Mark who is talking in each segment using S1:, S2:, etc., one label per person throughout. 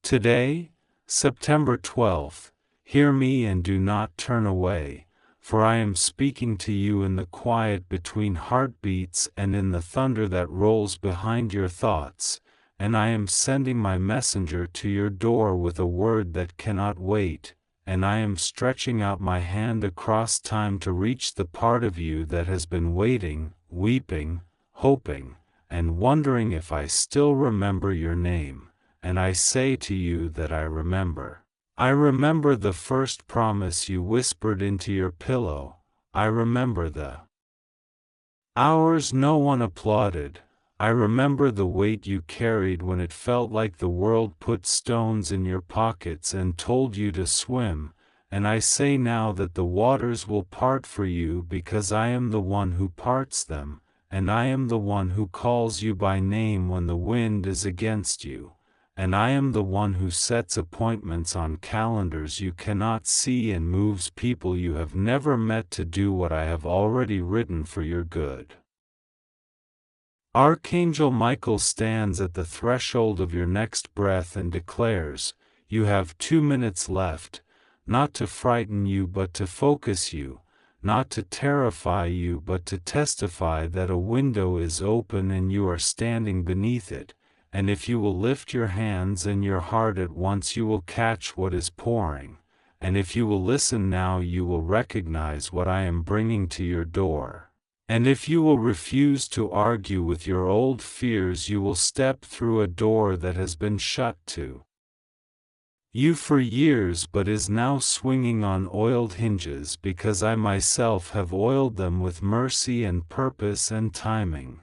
S1: Today, September 12th, hear me and do not turn away, for I am speaking to you in the quiet between heartbeats and in the thunder that rolls behind your thoughts, and I am sending my messenger to your door with a word that cannot wait, and I am stretching out my hand across time to reach the part of you that has been waiting, weeping, hoping, and wondering if I still remember your name. And I say to you that I remember. I remember the first promise you whispered into your pillow. I remember the hours no one applauded. I remember the weight you carried when it felt like the world put stones in your pockets and told you to swim. And I say now that the waters will part for you because I am the one who parts them, and I am the one who calls you by name when the wind is against you. And I am the one who sets appointments on calendars you cannot see and moves people you have never met to do what I have already written for your good. Archangel Michael stands at the threshold of your next breath and declares, you have 2 minutes left, not to frighten you but to focus you, not to terrify you but to testify that a window is open and you are standing beneath it. And if you will lift your hands and your heart at once you will catch what is pouring, and if you will listen now you will recognize what I am bringing to your door. And if you will refuse to argue with your old fears you will step through a door that has been shut to you for years but is now swinging on oiled hinges because I myself have oiled them with mercy and purpose and timing.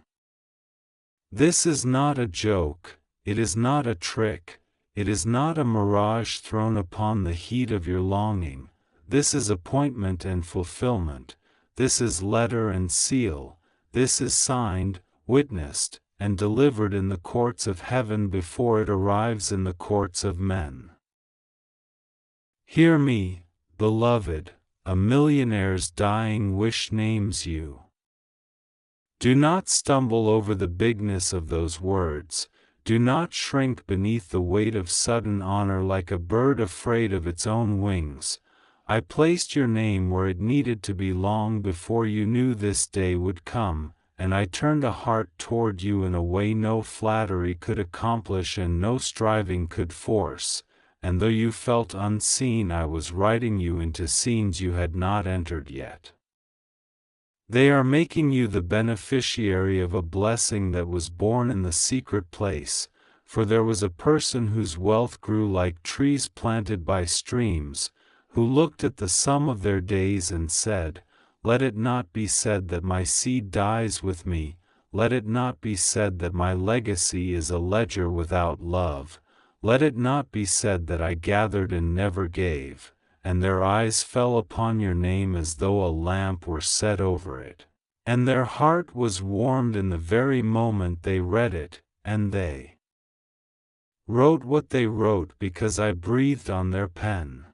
S1: This is not a joke, it is not a trick, it is not a mirage thrown upon the heat of your longing, this is appointment and fulfillment, this is letter and seal, this is signed, witnessed, and delivered in the courts of heaven before it arrives in the courts of men. Hear me, beloved, a millionaire's dying wish names you. Do not stumble over the bigness of those words, do not shrink beneath the weight of sudden honor like a bird afraid of its own wings. I placed your name where it needed to be long before you knew this day would come, and I turned a heart toward you in a way no flattery could accomplish and no striving could force, and though you felt unseen I was writing you into scenes you had not entered yet. They are making you the beneficiary of a blessing that was born in the secret place, for there was a person whose wealth grew like trees planted by streams, who looked at the sum of their days and said, let it not be said that my seed dies with me, let it not be said that my legacy is a ledger without love, let it not be said that I gathered and never gave. And their eyes fell upon your name as though a lamp were set over it. And their heart was warmed in the very moment they read it, and they wrote what they wrote because I breathed on their pen.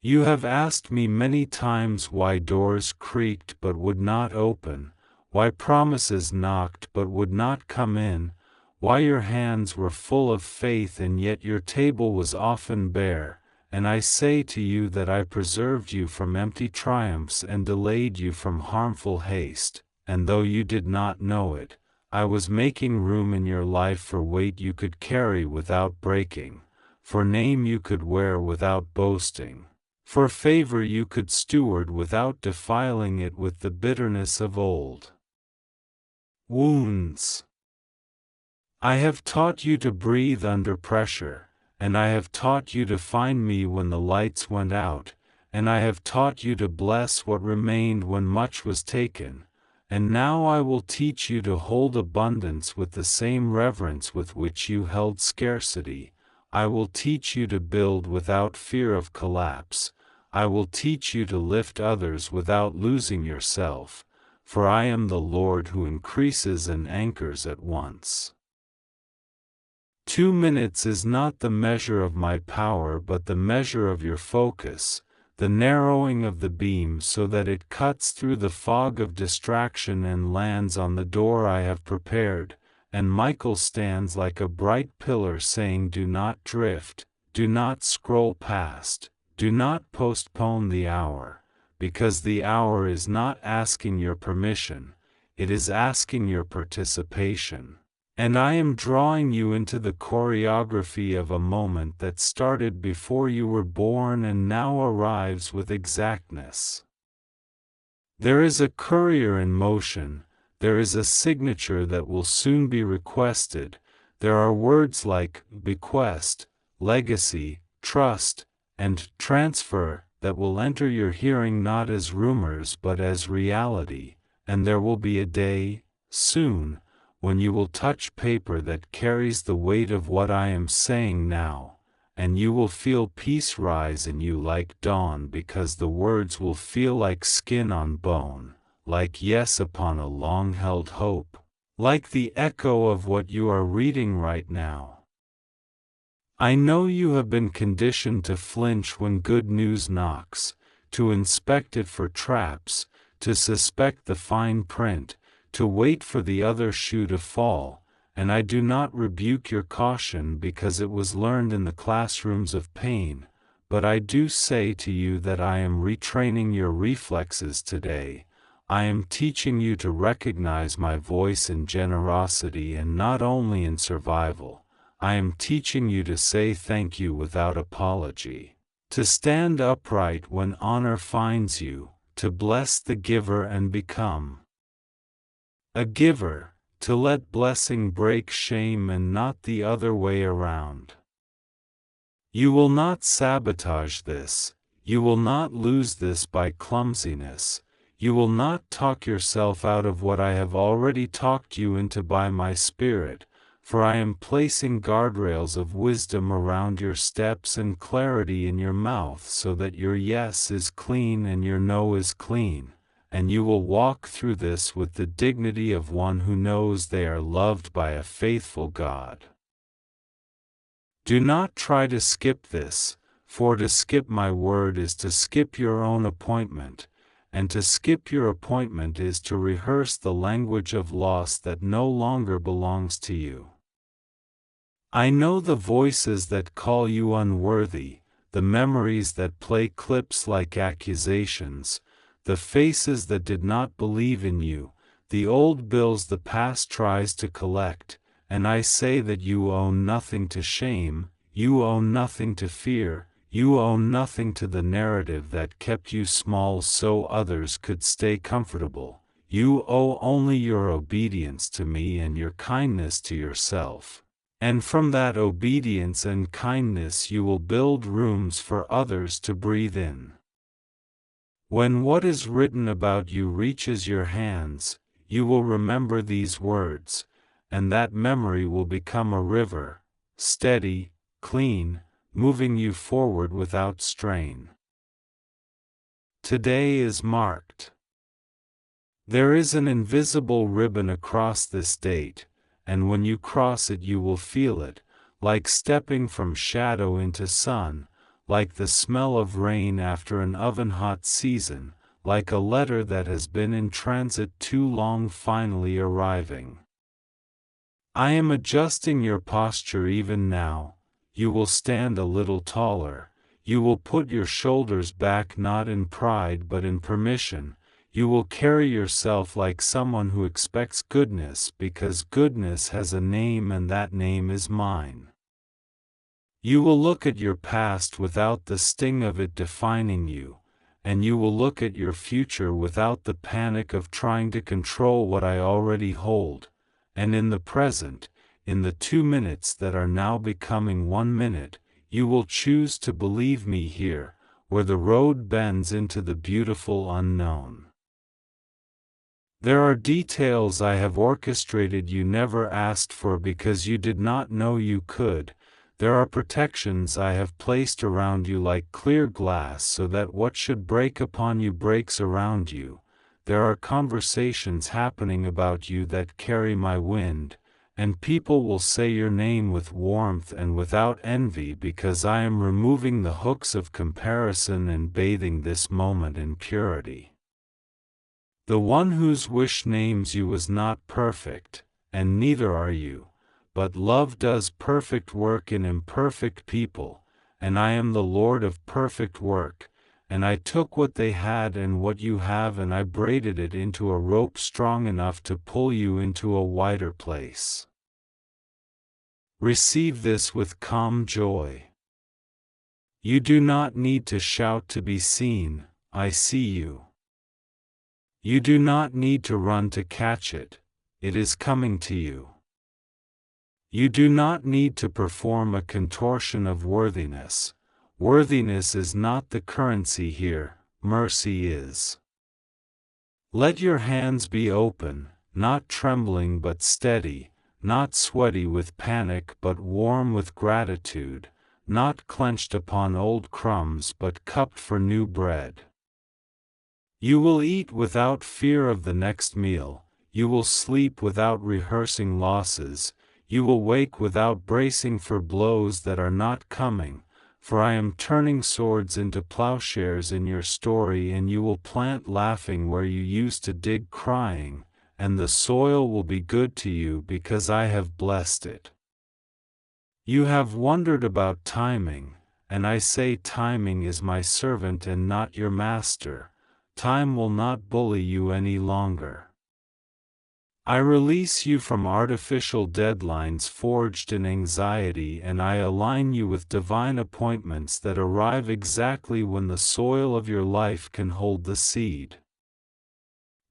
S1: You have asked me many times why doors creaked but would not open, why promises knocked but would not come in, why your hands were full of faith and yet your table was often bare. And I say to you that I preserved you from empty triumphs and delayed you from harmful haste, and though you did not know it, I was making room in your life for weight you could carry without breaking, for name you could wear without boasting, for favor you could steward without defiling it with the bitterness of old wounds. I have taught you to breathe under pressure, and I have taught you to find me when the lights went out, and I have taught you to bless what remained when much was taken, and now I will teach you to hold abundance with the same reverence with which you held scarcity. I will teach you to build without fear of collapse. I will teach you to lift others without losing yourself, for I am the Lord who increases and anchors at once. 2 minutes is not the measure of my power but the measure of your focus, the narrowing of the beam so that it cuts through the fog of distraction and lands on the door I have prepared, and Michael stands like a bright pillar saying, do not drift, do not scroll past, do not postpone the hour, because the hour is not asking your permission, it is asking your participation. And I am drawing you into the choreography of a moment that started before you were born and now arrives with exactness. There is a courier in motion, there is a signature that will soon be requested, there are words like bequest, legacy, trust, and transfer that will enter your hearing not as rumors but as reality, and there will be a day, soon, when you will touch paper that carries the weight of what I am saying now, and you will feel peace rise in you like dawn because the words will feel like skin on bone, like yes upon a long-held hope, like the echo of what you are reading right now. I know you have been conditioned to flinch when good news knocks, to inspect it for traps, to suspect the fine print, to wait for the other shoe to fall, and I do not rebuke your caution because it was learned in the classrooms of pain, but I do say to you that I am retraining your reflexes today. I am teaching you to recognize my voice in generosity and not only in survival. I am teaching you to say thank you without apology, to stand upright when honor finds you, to bless the giver and become a giver, to let blessing break shame and not the other way around. You will not sabotage this, you will not lose this by clumsiness, you will not talk yourself out of what I have already talked you into by my Spirit, for I am placing guardrails of wisdom around your steps and clarity in your mouth so that your yes is clean and your no is clean, and you will walk through this with the dignity of one who knows they are loved by a faithful God. Do not try to skip this, for to skip my word is to skip your own appointment, and to skip your appointment is to rehearse the language of loss that no longer belongs to you. I know the voices that call you unworthy, the memories that play clips like accusations, the faces that did not believe in you, the old bills the past tries to collect, and I say that you owe nothing to shame, you owe nothing to fear, you owe nothing to the narrative that kept you small so others could stay comfortable. You owe only your obedience to me and your kindness to yourself. And from that obedience and kindness you will build rooms for others to breathe in. When what is written about you reaches your hands, you will remember these words, and that memory will become a river, steady, clean, moving you forward without strain. Today is marked. There is an invisible ribbon across this date, and when you cross it you will feel it, like stepping from shadow into sun, like the smell of rain after an oven-hot season, like a letter that has been in transit too long finally arriving. I am adjusting your posture even now. You will stand a little taller, you will put your shoulders back not in pride but in permission, you will carry yourself like someone who expects goodness because goodness has a name and that name is mine. You will look at your past without the sting of it defining you, and you will look at your future without the panic of trying to control what I already hold, and in the present, in the 2 minutes that are now becoming 1 minute, you will choose to believe me here, where the road bends into the beautiful unknown. There are details I have orchestrated you never asked for because you did not know you could. There are protections I have placed around you like clear glass so that what should break upon you breaks around you. There are conversations happening about you that carry my wind, and people will say your name with warmth and without envy because I am removing the hooks of comparison and bathing this moment in purity. The one whose wish names you was not perfect, and neither are you. But love does perfect work in imperfect people, and I am the Lord of perfect work, and I took what they had and what you have and I braided it into a rope strong enough to pull you into a wider place. Receive this with calm joy. You do not need to shout to be seen, I see you. You do not need to run to catch it, it is coming to you. You do not need to perform a contortion of worthiness. Worthiness is not the currency here, mercy is. Let your hands be open, not trembling but steady, not sweaty with panic but warm with gratitude, not clenched upon old crumbs but cupped for new bread. You will eat without fear of the next meal, you will sleep without rehearsing losses, you will wake without bracing for blows that are not coming, for I am turning swords into plowshares in your story, and you will plant laughing where you used to dig crying, and the soil will be good to you because I have blessed it. You have wondered about timing, and I say timing is my servant and not your master. Time will not bully you any longer. I release you from artificial deadlines forged in anxiety, and I align you with divine appointments that arrive exactly when the soil of your life can hold the seed.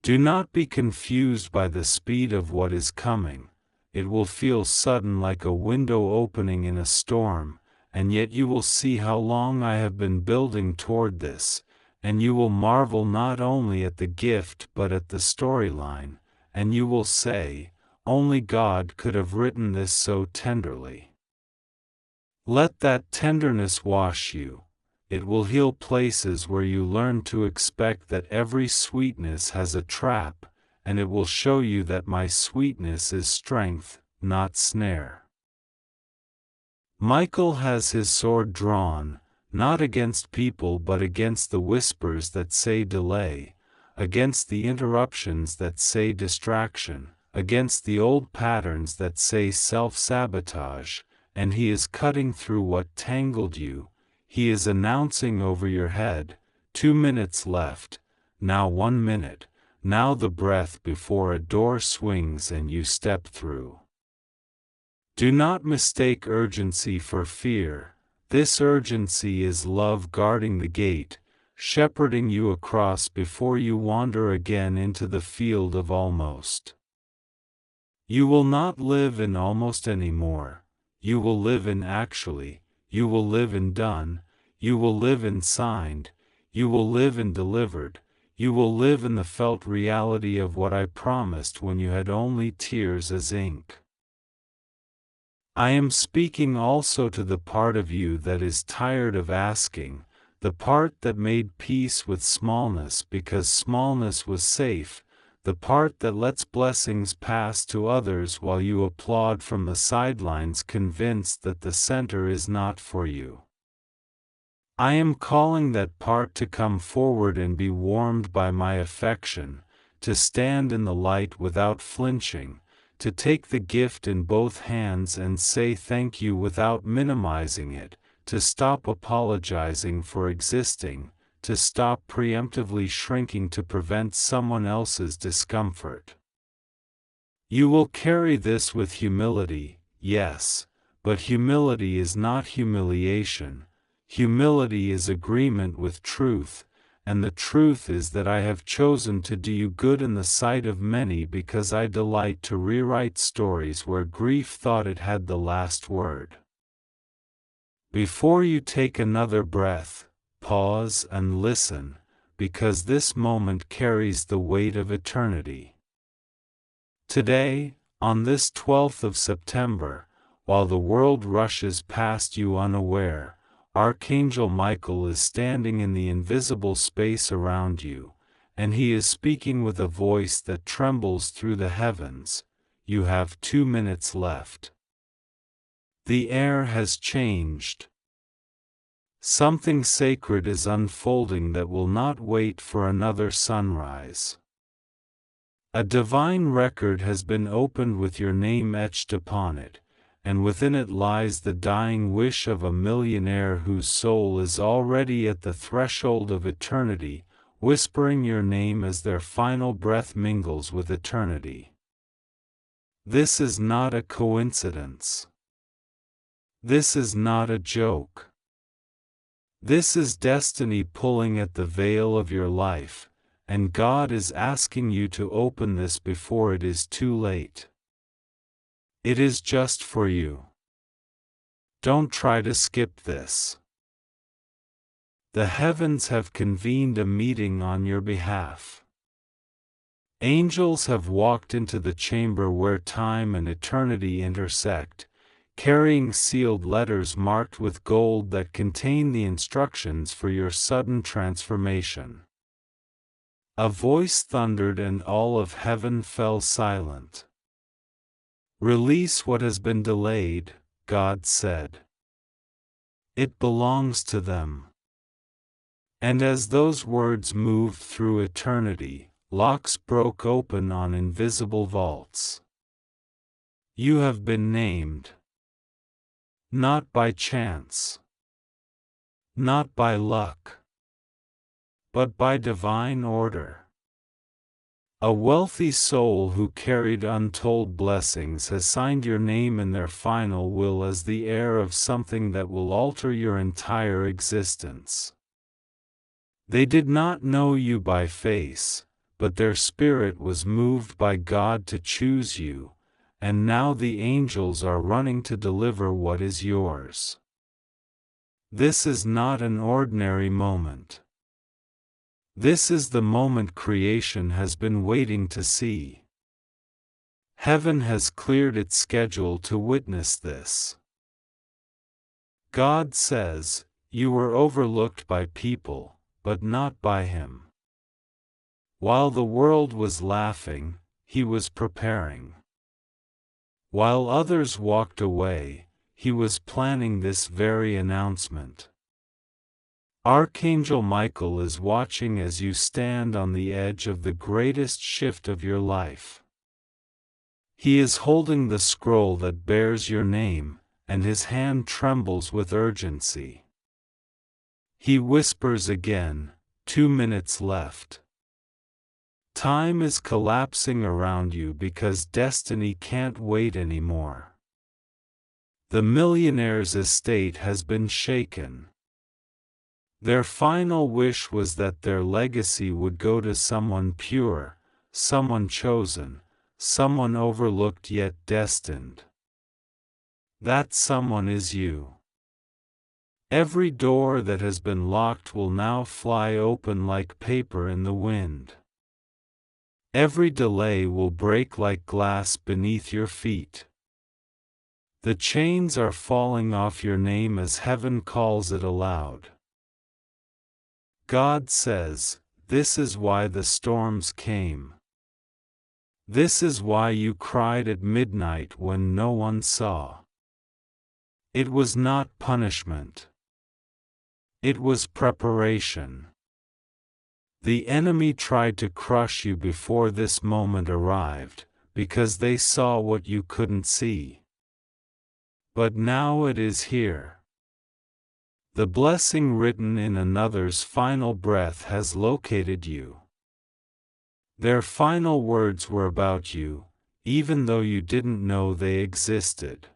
S1: Do not be confused by the speed of what is coming. It will feel sudden like a window opening in a storm, and yet you will see how long I have been building toward this, and you will marvel not only at the gift but at the storyline, and you will say, only God could have written this so tenderly. Let that tenderness wash you. It will heal places where you learn to expect that every sweetness has a trap, and it will show you that my sweetness is strength, not snare. Michael has his sword drawn, not against people but against the whispers that say delay, against the interruptions that say distraction, against the old patterns that say self-sabotage, and he is cutting through what tangled you. He is announcing over your head, 2 minutes left, now 1 minute, now the breath before a door swings and you step through. Do not mistake urgency for fear. This urgency is love guarding the gate, shepherding you across before you wander again into the field of almost. You will not live in almost anymore. You will live in actually, you will live in done, you will live in signed, you will live in delivered, you will live in the felt reality of what I promised when you had only tears as ink. I am speaking also to the part of you that is tired of asking, the part that made peace with smallness because smallness was safe, the part that lets blessings pass to others while you applaud from the sidelines convinced that the center is not for you. I am calling that part to come forward and be warmed by my affection, to stand in the light without flinching, to take the gift in both hands and say thank you without minimizing it, to stop apologizing for existing, to stop preemptively shrinking to prevent someone else's discomfort. You will carry this with humility, yes, but humility is not humiliation. Humility is agreement with truth, and the truth is that I have chosen to do you good in the sight of many because I delight to rewrite stories where grief thought it had the last word. Before you take another breath, pause and listen, because this moment carries the weight of eternity. Today, on this 12th of September, while the world rushes past you unaware, Archangel Michael is standing in the invisible space around you, and he is speaking with a voice that trembles through the heavens. You have 2 minutes left. The air has changed. Something sacred is unfolding that will not wait for another sunrise. A divine record has been opened with your name etched upon it, and within it lies the dying wish of a millionaire whose soul is already at the threshold of eternity, whispering your name as their final breath mingles with eternity. This is not a coincidence. This is not a joke. This is destiny pulling at the veil of your life, and God is asking you to open this before it is too late. It is just for you. Don't try to skip this. The heavens have convened a meeting on your behalf. Angels have walked into the chamber where time and eternity intersect, carrying sealed letters marked with gold that contain the instructions for your sudden transformation. A voice thundered and all of heaven fell silent. Release what has been delayed, God said. It belongs to them. And as those words moved through eternity, locks broke open on invisible vaults. You have been named. Not by chance. Not by luck. But by divine order. A wealthy soul who carried untold blessings has signed your name in their final will as the heir of something that will alter your entire existence. They did not know you by face, but their spirit was moved by God to choose you, and now the angels are running to deliver what is yours. This is not an ordinary moment. This is the moment creation has been waiting to see. Heaven has cleared its schedule to witness this. God says, you were overlooked by people, but not by Him. While the world was laughing, He was preparing. While others walked away, He was planning this very announcement. Archangel Michael is watching as you stand on the edge of the greatest shift of your life. He is holding the scroll that bears your name, and his hand trembles with urgency. He whispers again, 2 minutes left. Time is collapsing around you because destiny can't wait anymore. The millionaire's estate has been shaken. Their final wish was that their legacy would go to someone pure, someone chosen, someone overlooked yet destined. That someone is you. Every door that has been locked will now fly open like paper in the wind. Every delay will break like glass beneath your feet. The chains are falling off your name as heaven calls it aloud. God says, this is why the storms came. This is why you cried at midnight when no one saw. It was not punishment. It was preparation. The enemy tried to crush you before this moment arrived, because they saw what you couldn't see. But now it is here. The blessing written in another's final breath has located you. Their final words were about you, even though you didn't know they existed.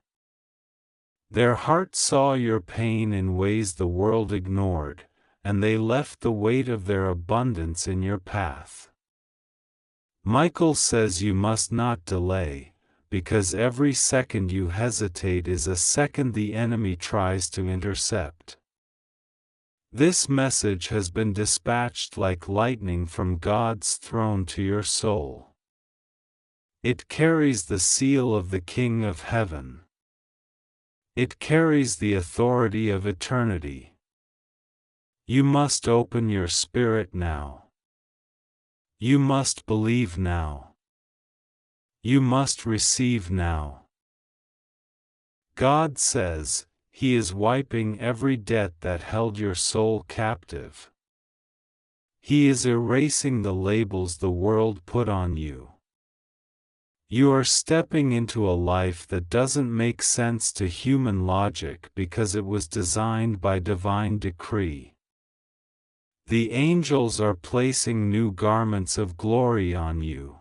S1: Their heart saw your pain in ways the world ignored, and they left the weight of their abundance in your path. Michael says you must not delay, because every second you hesitate is a second the enemy tries to intercept. This message has been dispatched like lightning from God's throne to your soul. It carries the seal of the King of Heaven. It carries the authority of eternity. You must open your spirit now. You must believe now. You must receive now. God says, He is wiping every debt that held your soul captive. He is erasing the labels the world put on you. You are stepping into a life that doesn't make sense to human logic because it was designed by divine decree. The angels are placing new garments of glory on you.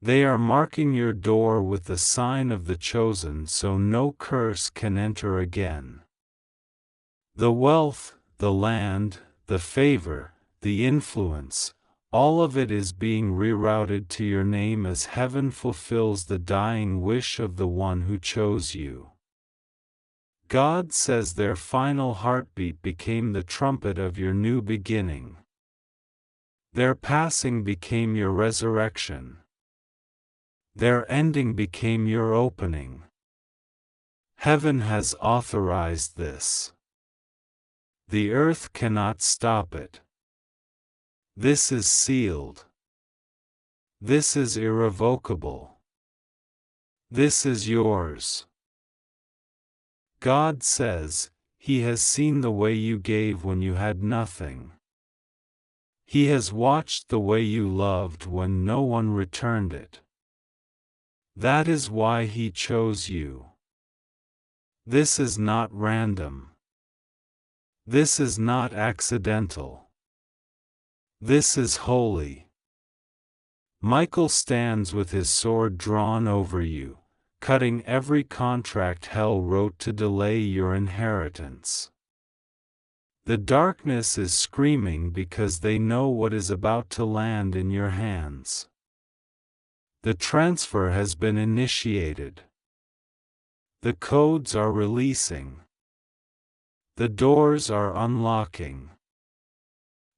S1: They are marking your door with the sign of the chosen so no curse can enter again. The wealth, the land, the favor, the influence, all of it is being rerouted to your name as heaven fulfills the dying wish of the one who chose you. God says their final heartbeat became the trumpet of your new beginning. Their passing became your resurrection. Their ending became your opening. Heaven has authorized this. The earth cannot stop it. This is sealed. This is irrevocable. This is yours. God says, He has seen the way you gave when you had nothing. He has watched the way you loved when no one returned it. That is why He chose you. This is not random. This is not accidental. This is holy. Michael stands with his sword drawn over you, cutting every contract hell wrote to delay your inheritance. The darkness is screaming because they know what is about to land in your hands. The transfer has been initiated. The codes are releasing. The doors are unlocking.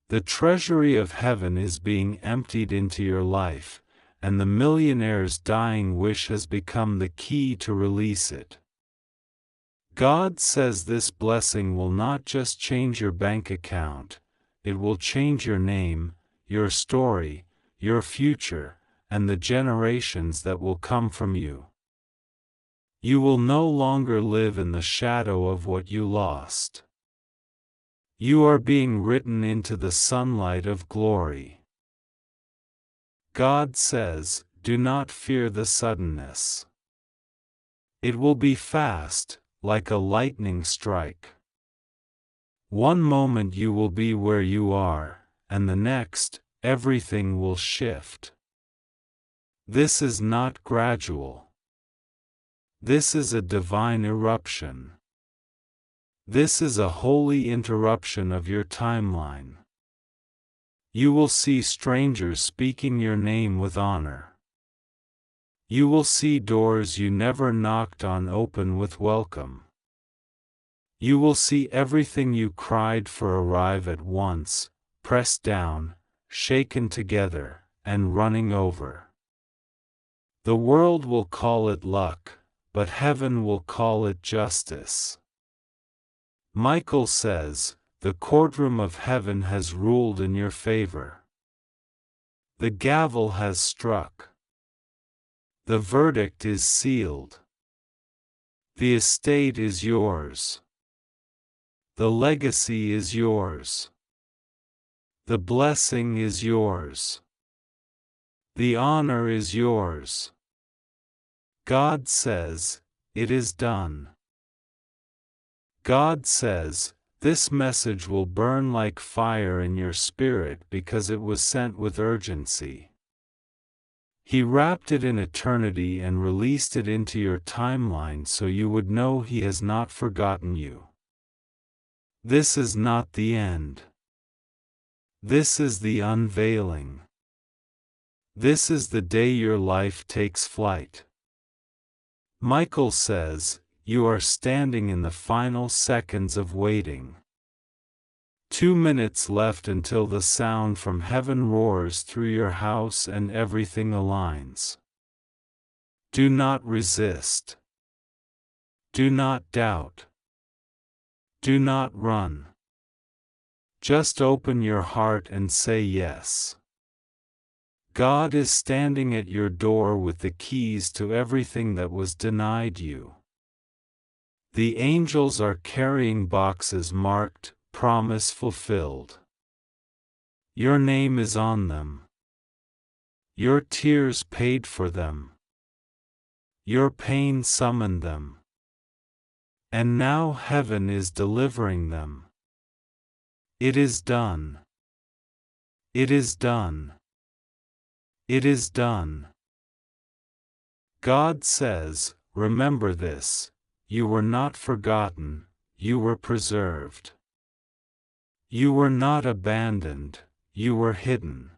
S1: The treasury of heaven is being emptied into your life, and the millionaire's dying wish has become the key to release it. God says this blessing will not just change your bank account, it will change your name, your story, your future, and the generations that will come from you. You will no longer live in the shadow of what you lost. You are being written into the sunlight of glory. God says, do not fear the suddenness. It will be fast, like a lightning strike. One moment you will be where you are, and the next, everything will shift. This is not gradual. This is a divine eruption. This is a holy interruption of your timeline. You will see strangers speaking your name with honor. You will see doors you never knocked on open with welcome. You will see everything you cried for arrive at once, pressed down, shaken together, and running over. The world will call it luck, but heaven will call it justice. Michael says, the courtroom of heaven has ruled in your favor. The gavel has struck. The verdict is sealed. The estate is yours. The legacy is yours. The blessing is yours. The honor is yours. God says, it is done. God says, this message will burn like fire in your spirit because it was sent with urgency. He wrapped it in eternity and released it into your timeline so you would know He has not forgotten you. This is not the end. This is the unveiling. This is the day your life takes flight. Michael says, you are standing in the final seconds of waiting. 2 minutes left until the sound from heaven roars through your house and everything aligns. Do not resist. Do not doubt. Do not run. Just open your heart and say yes. God is standing at your door with the keys to everything that was denied you. The angels are carrying boxes marked, promise fulfilled. Your name is on them. Your tears paid for them. Your pain summoned them. And now heaven is delivering them. It is done. It is done. It is done. God says, remember this, you were not forgotten, you were preserved. You were not abandoned, you were hidden.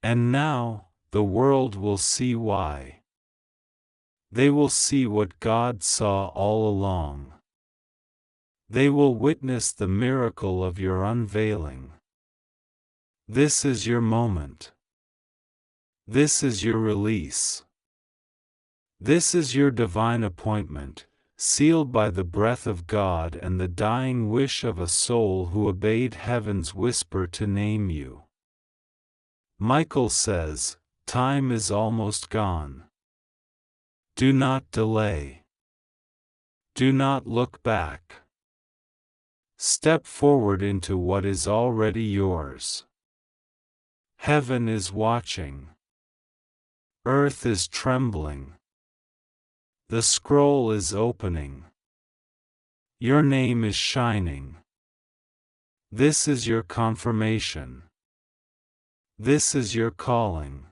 S1: And now, the world will see why. They will see what God saw all along. They will witness the miracle of your unveiling. This is your moment. This is your release. This is your divine appointment, sealed by the breath of God and the dying wish of a soul who obeyed heaven's whisper to name you. Michael says, time is almost gone. Do not delay. Do not look back. Step forward into what is already yours. Heaven is watching. Earth is trembling. The scroll is opening. Your name is shining. This is your confirmation. This is your calling.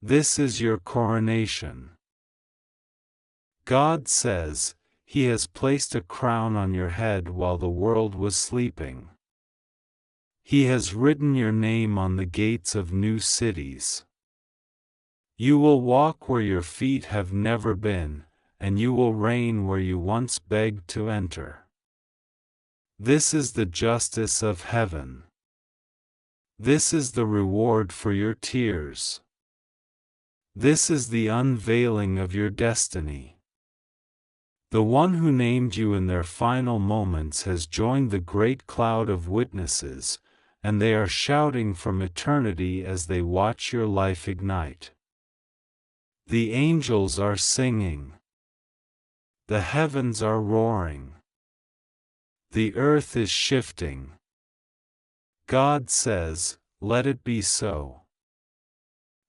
S1: This is your coronation. God says, He has placed a crown on your head while the world was sleeping. He has written your name on the gates of new cities. You will walk where your feet have never been, and you will reign where you once begged to enter. This is the justice of heaven. This is the reward for your tears. This is the unveiling of your destiny. The one who named you in their final moments has joined the great cloud of witnesses, and they are shouting from eternity as they watch your life ignite. The angels are singing. The heavens are roaring. The earth is shifting. God says, let it be so.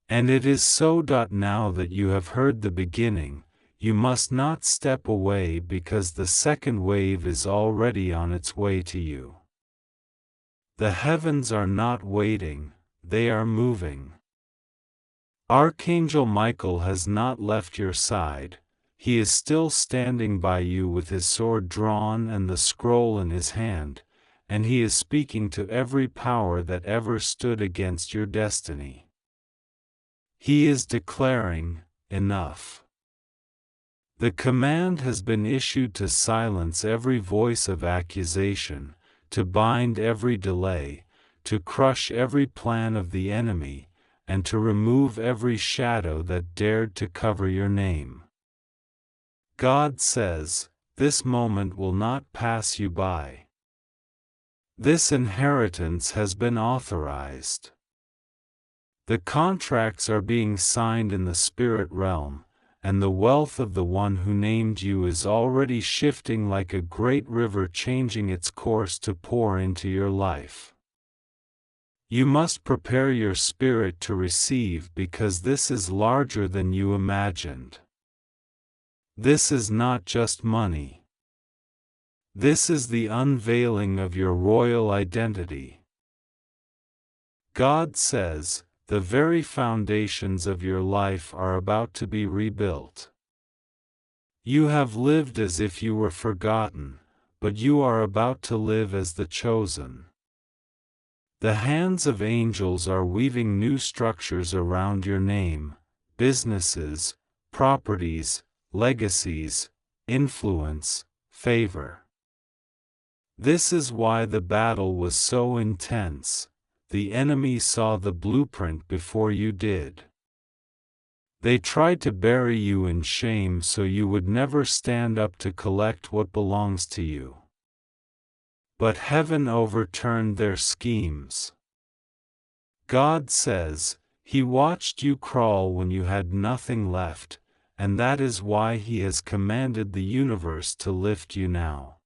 S1: And it is so. Now that you have heard the beginning, you must not step away because the second wave is already on its way to you. The heavens are not waiting, they are moving. Archangel Michael has not left your side, he is still standing by you with his sword drawn and the scroll in his hand, and he is speaking to every power that ever stood against your destiny. He is declaring, enough. The command has been issued to silence every voice of accusation, to bind every delay, to crush every plan of the enemy, and to remove every shadow that dared to cover your name. God says, this moment will not pass you by. This inheritance has been authorized. The contracts are being signed in the spirit realm, and the wealth of the one who named you is already shifting like a great river, changing its course to pour into your life. You must prepare your spirit to receive because this is larger than you imagined. This is not just money. This is the unveiling of your royal identity. God says, the very foundations of your life are about to be rebuilt. You have lived as if you were forgotten, but you are about to live as the chosen. The hands of angels are weaving new structures around your name, businesses, properties, legacies, influence, favor. This is why the battle was so intense. The enemy saw the blueprint before you did. They tried to bury you in shame so you would never stand up to collect what belongs to you. But heaven overturned their schemes. God says, He watched you crawl when you had nothing left, and that is why He has commanded the universe to lift you now.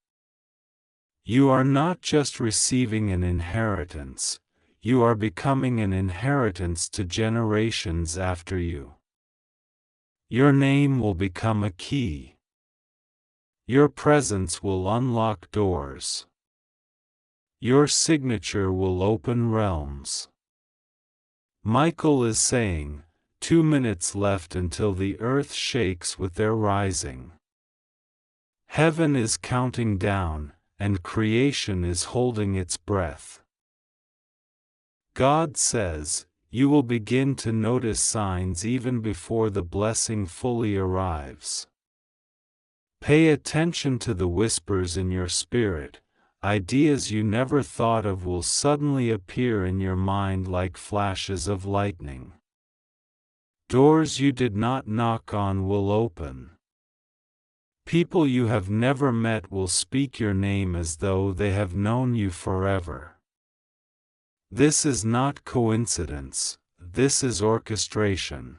S1: You are not just receiving an inheritance, you are becoming an inheritance to generations after you. Your name will become a key. Your presence will unlock doors. Your signature will open realms. Michael is saying, 2 minutes left until the earth shakes with their rising. Heaven is counting down, and creation is holding its breath. God says, you will begin to notice signs even before the blessing fully arrives. Pay attention to the whispers in your spirit. Ideas you never thought of will suddenly appear in your mind like flashes of lightning. Doors you did not knock on will open. People you have never met will speak your name as though they have known you forever. This is not coincidence, this is orchestration.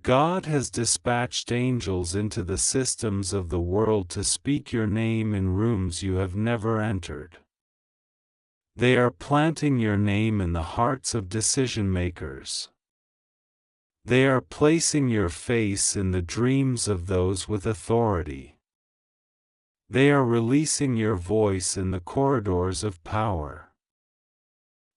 S1: God has dispatched angels into the systems of the world to speak your name in rooms you have never entered. They are planting your name in the hearts of decision-makers. They are placing your face in the dreams of those with authority. They are releasing your voice in the corridors of power.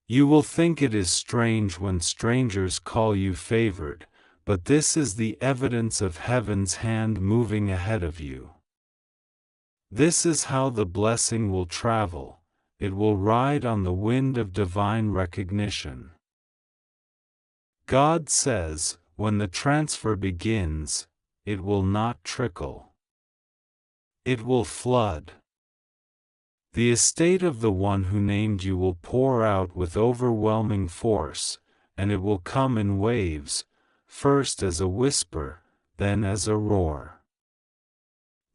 S1: You will think it is strange when strangers call you favored, but this is the evidence of heaven's hand moving ahead of you. This is how the blessing will travel. It will ride on the wind of divine recognition. God says, when the transfer begins, it will not trickle. It will flood. The estate of the one who named you will pour out with overwhelming force, and it will come in waves, first as a whisper, then as a roar.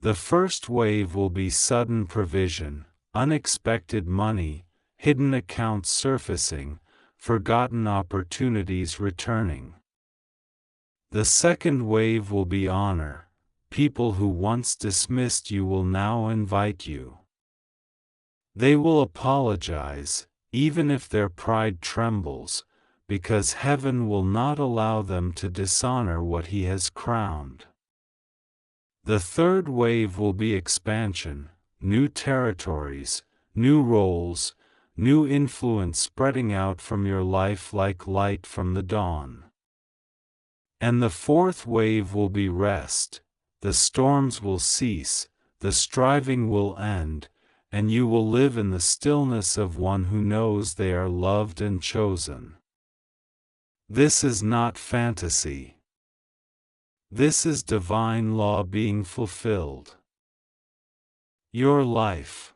S1: The first wave will be sudden provision, unexpected money, hidden accounts surfacing, forgotten opportunities returning. The second wave will be honor. People who once dismissed you will now invite you. They will apologize, even if their pride trembles, because heaven will not allow them to dishonor what he has crowned. The third wave will be expansion, new territories, new roles, new influence spreading out from your life like light from the dawn. And the fourth wave will be rest. The storms will cease, the striving will end, and you will live in the stillness of one who knows they are loved and chosen. This is not fantasy. This is divine law being fulfilled. Your life.